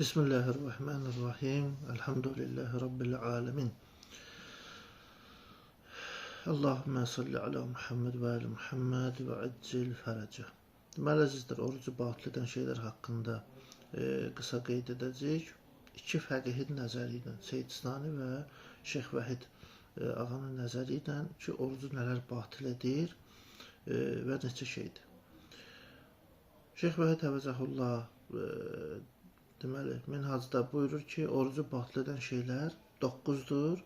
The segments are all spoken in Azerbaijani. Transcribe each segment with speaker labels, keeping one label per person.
Speaker 1: Bismillahirrahmanirrahim. Elhamdülillahi Rabbil alemin. Allahümme salli ala Muhammed ve ali Muhammed ve accil fərəcə. Deməli, əzizlər, orucu batil edən şeylər haqqında qısa qeyd edəcəyik. İki fəqihin nəzəri ilə, Seyyid Sinani və Şeyx Vahid ağanın nəzəri ilə ki, orucu nələr batil edir və neçə şeydir. Şeyx Vahid Həvəzəhullah deməli, Minhacda buyurur ki, orucu batil edən şeylər 9-dur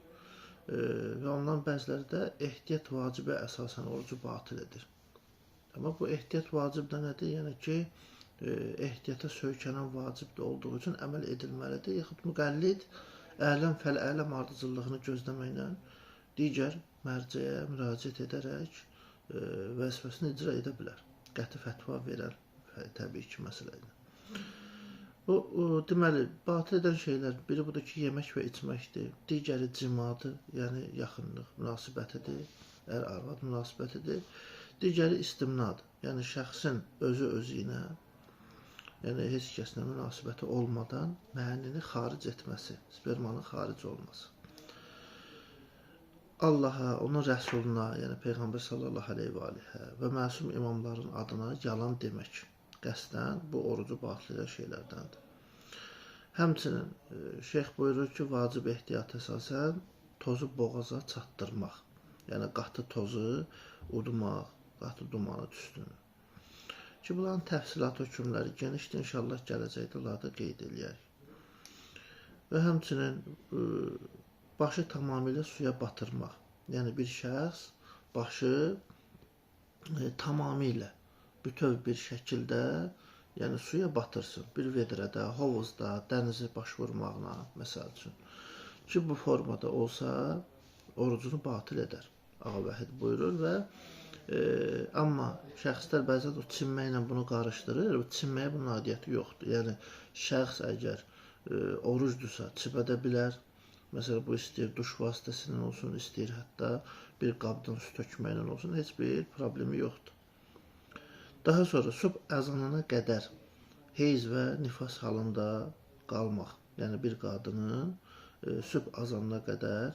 Speaker 1: və ondan bəziləri də ehtiyat vacibə əsasən orucu batil edir. Amma bu ehtiyat vacib də nədir? Yəni ki, ehtiyata söykənən vacib olduğu üçün əməl edilməlidir. Yaxud müqəllid ələm fəl-ələm ardıcıllığını gözləməklə digər mərcəyə müraciət edərək vəzifəsini icra edə bilər. Qəti fətva verər təbii ki, məsələdir. Bu, deməli, batil edən şeylər, biri budur ki, yemək və içməkdir, digəri cimadır, yəni yaxınlıq münasibətidir, ər-arvad münasibətidir, digəri istimnadır, yəni şəxsin özü ilə, yəni heç kəslə münasibəti olmadan mənini xaric etməsi, spermanın xaric olması. Allaha, onun rəsuluna, yəni Peyğəmbər sallallahu aleyhi və aleyhə və məsum imamların adına yalan demək. Qəsdən bu orucu batil edən şeylərdəndir. Həmçinin şeyx buyurur ki, vacib ehtiyat əsasən tozu boğaza çatdırmaq. Yəni qatı tozu udmaq, qatı dumanı tüstünü. Ki, bunların təfsilat hökmləri genişdir, inşallah gələcəkdə onları qeyd eləyək. Və həmçinin başı tamamilə suya batırmaq. Yəni bir şəxs başı tamamilə bütöv bir şəkildə, yəni suya batırsın. Bir vedrədə, hovuzda, dənizi baş vurmaqla, məsəl üçün. Ki, bu formada olsa, orucunu batil edər. Ağa Vəhid buyurur və amma şəxslər bəzən o çinməklə bunu qarışdırır. O çinməyə bunun adiyyəti yoxdur. Yəni, şəxs əgər orucdursa, çibədə bilər. Məsələn, bu istəyir duş vasitəsindən olsun, istəyir hətta bir qabdan su tökməklə olsun, heç bir problemi yoxdur. Daha sonra sübh əzanına qədər heyz və nifas halında qalmaq. Yəni bir qadının sübh azanına qədər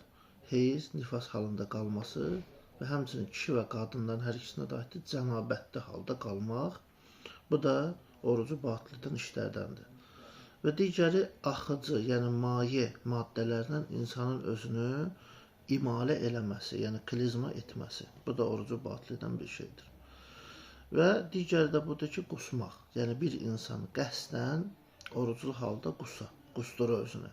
Speaker 1: heyz, nifas halında qalması və həmçinin kişi və qadınların hər ikisinə də aiddir cənabətli halda qalmaq. Bu da orucu batil edən işlərdəndir. Və digəri axıcı, yəni maye maddələrlə insanın özünü imalə eləməsi, yəni klizma etməsi. Bu da orucu batil edən bir şeydir. Və digəri də budur ki, qusmaq. Yəni bir insan qəsdən oruclu halda qusdurur özünü.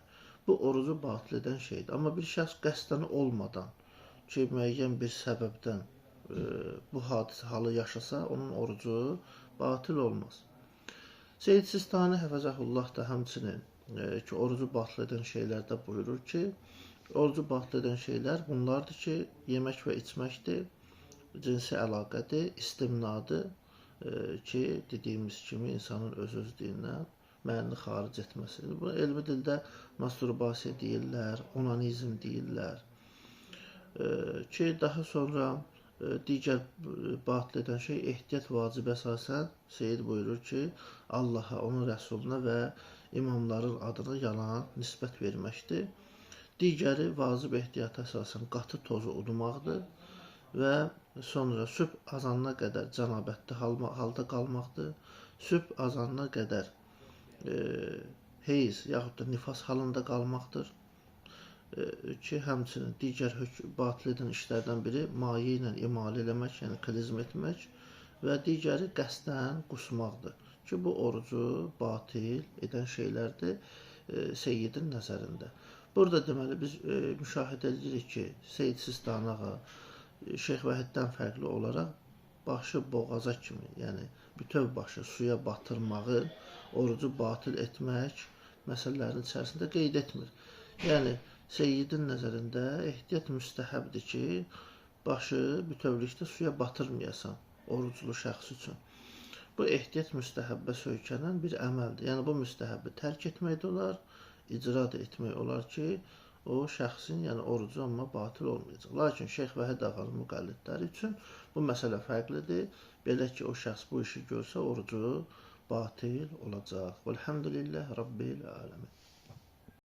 Speaker 1: Bu orucu batil edən şeydir. Amma bir şəxs qəsdən olmadan ki, müəyyən bir səbəbdən bu hadisə halı yaşasa, onun orucu batil olmaz. Seyyid Sistani Həfəzəhullah da həmçinin ki, orucu batil edən şeylərdə buyurur ki, orucu batil edən şeylər bunlardır ki, yemək və içməkdir, cinsi əlaqədir, istimnadır ki, dediyimiz kimi insanın öz-özlüyündən mənini xaric etməsidir. Bu, elmi dildə masturbasiya deyirlər, onanizm deyirlər ki, daha sonra digər batil edən şey ehtiyat vacib əsasən Seyyid buyurur ki, Allaha, onun rəsuluna və imamların adına yalan nisbət verməkdir. Digəri vacib ehtiyat əsasən qatı tozu udmaqdır və sonra sübh azanına qədər cənabətli halda qalmaqdır. Sübh azanına qədər heyz yaxud da nifas halında qalmaqdır. Ki, həmçinin digər batil edən işlərdən biri maye ilə imalə eləmək, yəni klizm etmək və digəri qəsdən qusmaqdır. Ki, bu orucu batil edən şeylərdir Seyyidin nəzərində. Burada deməli biz müşahidə edirik ki, Seyyid Sistani ağa Şeyx Vəhiddən fərqli olaraq başı boğaza kimi, yəni bütöv başı suya batırmağı, orucu batil etmək məsələlərinin içərisində qeyd etmir. Yəni, Seyyidin nəzərində ehtiyat müstəhəbdir ki, başı bütövlükdə suya batırmayasan oruclu şəxs üçün. Bu ehtiyat müstəhəbbə söykənən bir əməldir. Yəni, bu müstəhəbbi tərk etmək də olar, icra da etmək olar ki, o şəxsin, yəni orucu amma batil olmayacaq. Lakin Şeyx Vəhid ağanın müqəllidləri üçün bu məsələ fərqlidir. Belə ki, o şəxs bu işi görsə, orucu batil olacaq. Velhamdülillah Rabbil alemin.